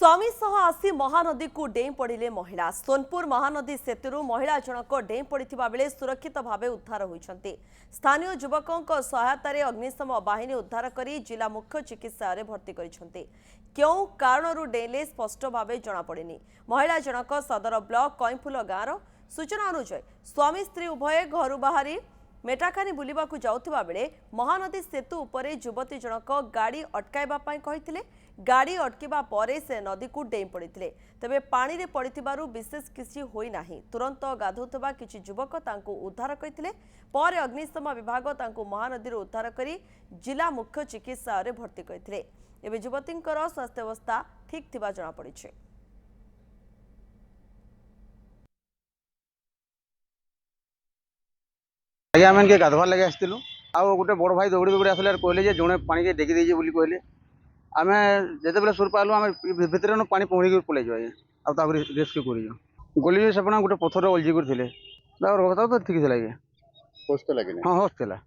स्वामी सह आसी महानदी को डेई पड़े महिला सोनपुर महानदी सेतु महिला जनक डेई पड़ा बेले सुरक्षित भाव उद्धार होती। स्थानीय युवकों सहायतार अग्निशम बाहिनी उद्धार कर जिला मुख्य चिकित्सालय भर्ती करछन्ते। क्यों कारणरू डेले स्पष्ट भाव जनापड़ेनि। महिला जनक सदर ब्लॉक कईफुल गाँवर सूचना अनुसार स्वामी स्त्री उभय घर बाहरी मेटाकानी बुलिबाकू जाउथिबा बेले महानदी सेतु उपरे युवती जनक गाड़ी अटकाइबा पई कहिथिले। गाड़ी अटकिबा परे से नदी को डेई पड़िथिले। तबे पानी रे पड़िथिबारु विशेष किछि होई नाही। तुरंत गाधुथबा किछि युवक तांको उद्धार करिथिले। परे अग्निशम विभाग तांको महानदी रो उद्धार करी जिला मुख्य चिकित्सालय भर्ती करिथिले। एबे युवतींकर स्वास्थ्य अवस्था ठीक थिबा जणा पड़िछे। आज्ञा मैंने गाधवार लगे आसलु आ गोटे बड़ भाई दौड़ी दौड़ी आसले कहले जोड़े पानी के डेगी देजे बोली कहले आम जिते बेले सुर पालु आम भितर पानी पहुँच पलैज आज्ञा आगे रेस्क्यू कर गली से गोटे पथर उलझी कर ठीक है। होश तो लगे हाँ होश था।